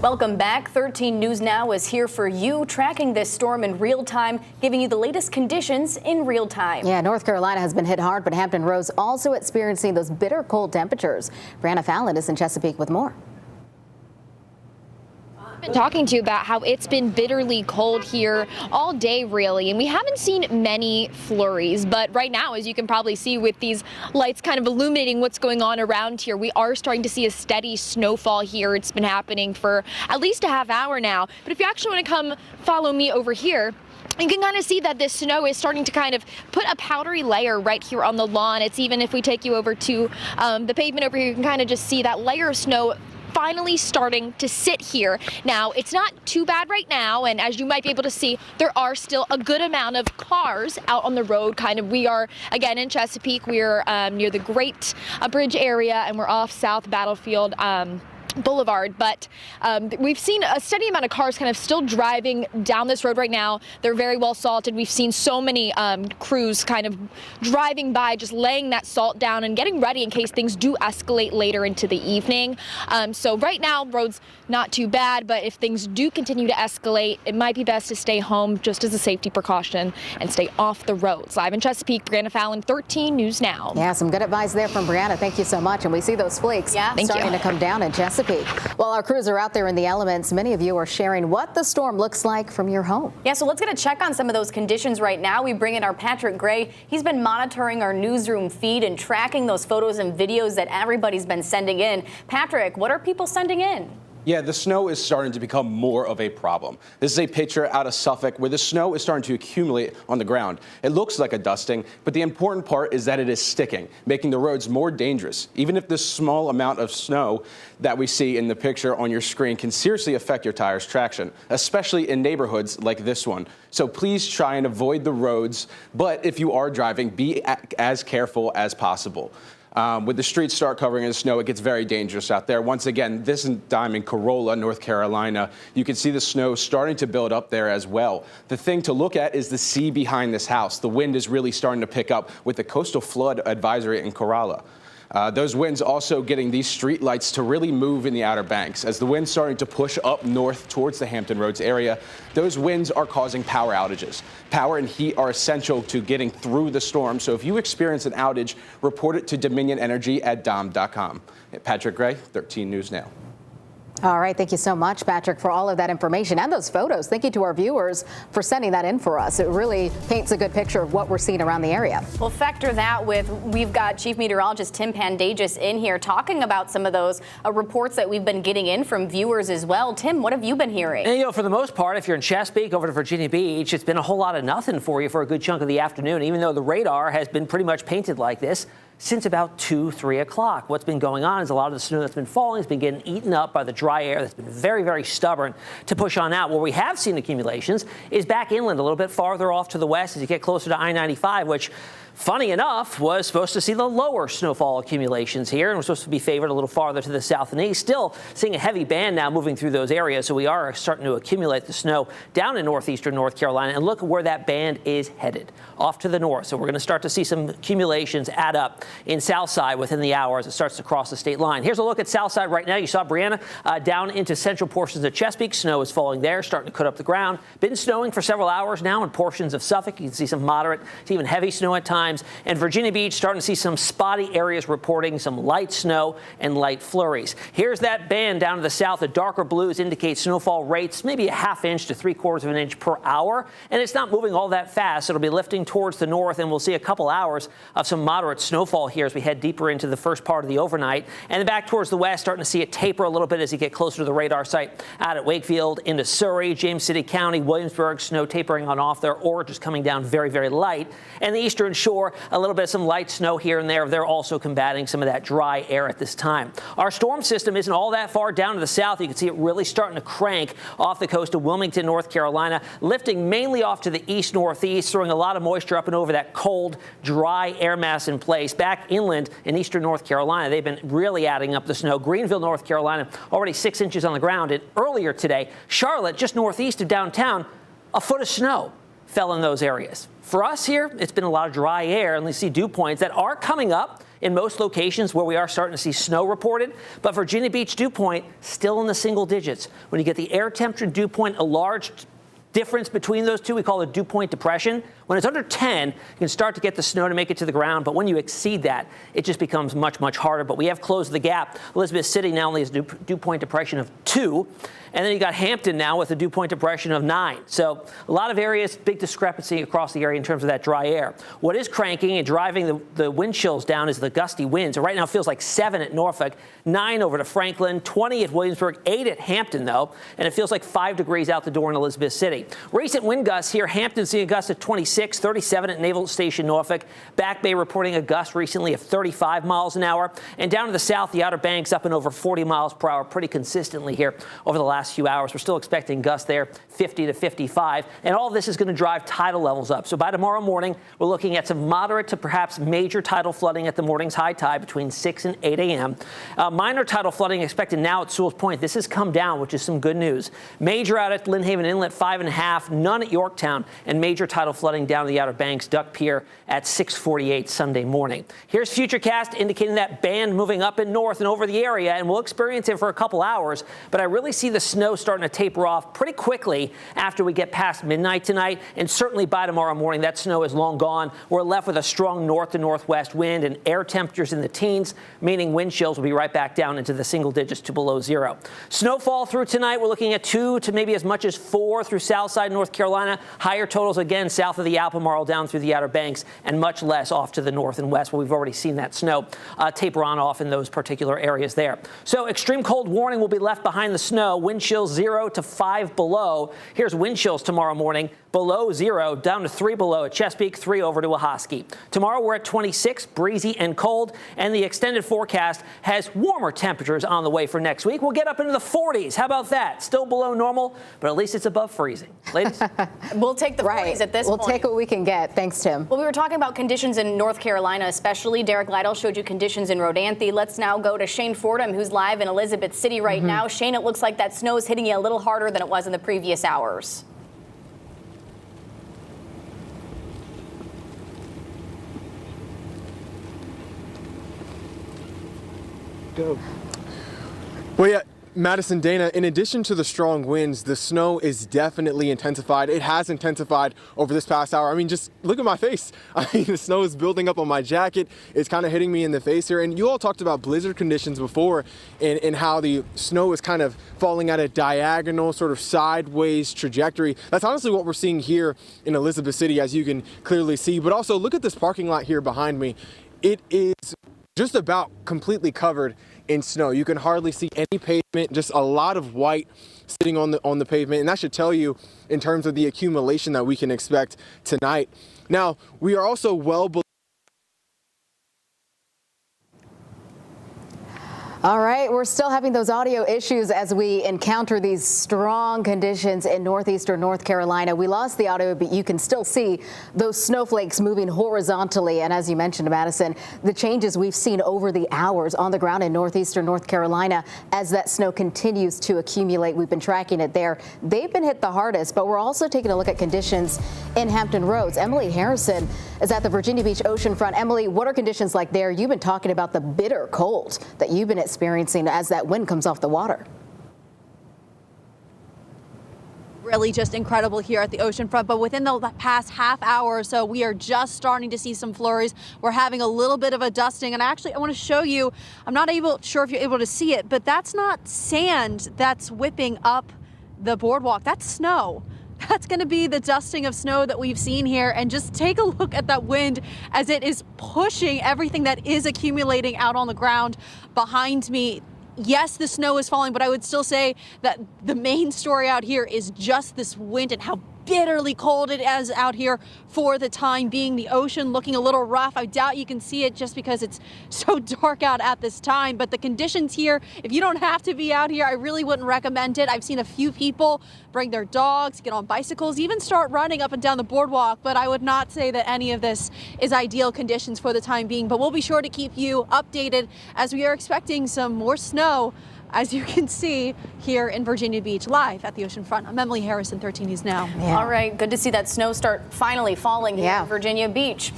Welcome back. 13 News Now is here for you, tracking this storm in real time, giving you the latest conditions in real time. Yeah, North Carolina has been hit hard, but Hampton Roads also experiencing those bitter cold temperatures. Brianna Fallon is in Chesapeake with more. Been talking to you about how it's been bitterly cold here all day, really, and we haven't seen many flurries. But right now, as you can probably see with these lights kind of illuminating what's going on around here, we are starting to see a steady snowfall here. It's been happening for at least a half hour now. But if you actually want to come follow me over here, you can kind of see that this snow is starting to kind of put a powdery layer right here on the lawn. It's even if we take you over to the pavement over here, you can kind of just see that layer of snow finally starting to sit here. Now, it's not too bad right now, and as you might be able to see, there are still a good amount of cars out on the road. We are, again, in Chesapeake. We're near the Great Bridge area, and we're off South Battlefield Boulevard, but we've seen a steady amount of cars kind of still driving down this road right now. They're very well salted. We've seen so many crews kind of driving by, just laying that salt down and getting ready in case things do escalate later into the evening. So right now, roads not too bad, but if things do continue to escalate, it might be best to stay home just as a safety precaution and stay off the roads. Live in Chesapeake, Brianna Fallon, 13 News Now. Yeah, some good advice there from Brianna. Thank you so much. And we see those flakes starting to come down in Chesapeake. While our crews are out there in the elements, many of you are sharing what the storm looks like from your home. Yeah, so let's get a check on some of those conditions right now. We bring in our Patrick Gray. He's been monitoring our newsroom feed and tracking those photos and videos that everybody's been sending in. Patrick, what are people sending in? Yeah, the snow is starting to become more of a problem. This is a picture out of Suffolk where the snow is starting to accumulate on the ground. It looks like a dusting, but the important part is that it is sticking, making the roads more dangerous. Even if this small amount of snow that we see in the picture on your screen can seriously affect your tire's traction, especially in neighborhoods like this one. So please try and avoid the roads, but if you are driving, be as careful as possible. With the streets start covering in snow, it gets very dangerous out there. Once again, this is in Corolla, North Carolina. You can see the snow starting to build up there as well. The thing to look at is the sea behind this house. The wind is really starting to pick up with the coastal flood advisory in Corolla. Those winds also getting these street lights to really move in the Outer Banks. As the wind's starting to push up north towards the Hampton Roads area, those winds are causing power outages. Power and heat are essential to getting through the storm. So if you experience an outage, report it to Dominion Energy at dom.com. Patrick Gray, 13 News Now. All right. Thank you so much, Patrick, for all of that information and those photos. Thank you to our viewers for sending that in for us. It really paints a good picture of what we're seeing around the area. We'll factor that with, we've got Chief Meteorologist Tim Pandagis in here talking about some of those reports that we've been getting in from viewers as well. Tim, what have you been hearing? And, for the most part, if you're in Chesapeake over to Virginia Beach, it's been a whole lot of nothing for you for a good chunk of the afternoon, even though the radar has been pretty much painted like this since about 2, 3 o'clock. What's been going on is a lot of the snow that's been falling has been getting eaten up by the dry air that's been very, very stubborn to push on out. Where we have seen accumulations is back inland, a little bit farther off to the west as you get closer to I-95, which, funny enough, was supposed to see the lower snowfall accumulations here and was supposed to be favored a little farther to the south and east. Still seeing a heavy band now moving through those areas, so we are starting to accumulate the snow down in northeastern North Carolina. And look at where that band is headed, off to the north. So we're going to start to see some accumulations add up in Southside within the hour as it starts to cross the state line. Here's a look at Southside right now. You saw Brianna down into central portions of Chesapeake. Snow is falling there, starting to cut up the ground. Been snowing for several hours now in portions of Suffolk. You can see some moderate to even heavy snow at times. And Virginia Beach starting to see some spotty areas reporting some light snow and light flurries. Here's that band down to the south. The darker blues indicate snowfall rates, maybe a ½ inch to 3/4 of an inch per hour. And it's not moving all that fast. It'll be lifting towards the north, and we'll see a couple hours of some moderate snowfall here as we head deeper into the first part of the overnight. And then back towards the west, starting to see it taper a little bit as you get closer to the radar site out at Wakefield, into Surrey, James City County, Williamsburg, snow tapering on off there, or just coming down very, very light. And the eastern shore, a little bit of some light snow here and there. They're also combating some of that dry air at this time. Our storm system isn't all that far down to the south. You can see it really starting to crank off the coast of Wilmington, North Carolina, lifting mainly off to the east-northeast, throwing a lot of moisture up and over that cold, dry air mass in place. Back inland in eastern North Carolina, they've been really adding up the snow. Greenville, North Carolina, already 6 inches on the ground. And earlier today, Charlotte, just northeast of downtown, a foot of snow fell in those areas. For us here, it's been a lot of dry air, and we see dew points that are coming up in most locations where we are starting to see snow reported. But Virginia Beach dew point still in the single digits. When you get the air temperature dew point, a large difference between those two we call a dew point depression. When it's under 10, you can start to get the snow to make it to the ground, but when you exceed that, it just becomes much, much harder. But we have closed the gap. Elizabeth City now only has a dew point depression of 2, and then you got Hampton now with a dew point depression of 9. So a lot of areas, big discrepancy across the area in terms of that dry air. What is cranking and driving the wind chills down is the gusty winds. Right now it feels like 7 at Norfolk, 9 over to Franklin, 20 at Williamsburg, 8 at Hampton though, and it feels like 5 degrees out the door in Elizabeth City. Recent wind gusts here, Hampton seeing a gust of 26, 37 at Naval Station Norfolk. Back Bay reporting a gust recently of 35 miles an hour. And down to the south, the Outer Banks up and over 40 miles per hour pretty consistently here over the last few hours. We're still expecting gusts there, 50 to 55. And all of this is going to drive tidal levels up. So by tomorrow morning, we're looking at some moderate to perhaps major tidal flooding at the morning's high tide between 6 and 8 a.m. Minor tidal flooding expected now at Sewell's Point. This has come down, which is some good news. Major out at Lynn Haven Inlet, 5.5, none at Yorktown, and major tidal flooding down the Outer Banks, Duck Pier at 6:48 Sunday morning. Here's Futurecast indicating that band moving up and north and over the area, and we'll experience it for a couple hours, but I really see the snow starting to taper off pretty quickly after we get past midnight tonight, and certainly by tomorrow morning that snow is long gone. We're left with a strong north to northwest wind and air temperatures in the teens, meaning wind chills will be right back down into the single digits to below 0. Snowfall through tonight, we're looking at 2 to maybe as much as 4 through Southside North Carolina. Higher totals again south of the Albemarle down through the Outer Banks, and much less off to the north and west where we've already seen that snow taper on off in those particular areas there. So extreme cold warning will be left behind the snow. Wind chills 0 to 5 below. Here's wind chills tomorrow morning. Below 0, down to 3 below at Chesapeake, 3 over to Ahoskie. Tomorrow we're at 26, breezy and cold, and the extended forecast has warmer temperatures on the way for next week. We'll get up into the 40s. How about that? Still below normal, but at least it's above freezing. Ladies? We'll take the 40s at this point. We'll take what we can get. Thanks, Tim. Well, we were talking about conditions in North Carolina, especially. Derek Lytle showed you conditions in Rodanthe. Let's now go to Shane Fordham, who's live in Elizabeth City right now. Shane, it looks like that snow is hitting you a little harder than it was in the previous hours. Go. Well, yeah, Madison, Dana, in addition to the strong winds, the snow is definitely intensified. It has intensified over this past hour. I mean, just look at my face. I mean, the snow is building up on my jacket. It's kind of hitting me in the face here. And you all talked about blizzard conditions before and how the snow is kind of falling at a diagonal, sort of sideways trajectory. That's honestly what we're seeing here in Elizabeth City, as you can clearly see. But also, look at this parking lot here behind me. It is just about completely covered in snow. You can hardly see any pavement, just a lot of white sitting on the pavement, and that should tell you in terms of the accumulation that we can expect tonight. Now, we are also well below. All right, we're still having those audio issues as we encounter these strong conditions in northeastern North Carolina. We lost the audio, but you can still see those snowflakes moving horizontally. And as you mentioned, Madison, the changes we've seen over the hours on the ground in northeastern North Carolina as that snow continues to accumulate. We've been tracking it there. They've been hit the hardest, but we're also taking a look at conditions in Hampton Roads. Emily Harrison is at the Virginia Beach oceanfront. Emily, what are conditions like there? You've been talking about the bitter cold that you've been experiencing as that wind comes off the water. Really just incredible here at the oceanfront, but within the past half hour or so, we are just starting to see some flurries. We're having a little bit of a dusting, and actually I want to show you, I'm not sure if you're able to see it, but that's not sand that's whipping up the boardwalk. That's snow. That's going to be the dusting of snow that we've seen here. And just take a look at that wind as it is pushing everything that is accumulating out on the ground behind me. Yes, the snow is falling, but I would still say that the main story out here is just this wind and how bitterly cold it is out here for the time being. The ocean looking a little rough. I doubt you can see it just because it's so dark out at this time, but the conditions here, if you don't have to be out here, I really wouldn't recommend it. I've seen a few people bring their dogs, get on bicycles, even start running up and down the boardwalk, but I would not say that any of this is ideal conditions for the time being. But we'll be sure to keep you updated as we are expecting some more snow, as you can see here in Virginia Beach, live at the oceanfront. I'm Emily Harrison, 13 News Now. Yeah. All right, good to see that snow start finally falling here in Virginia Beach.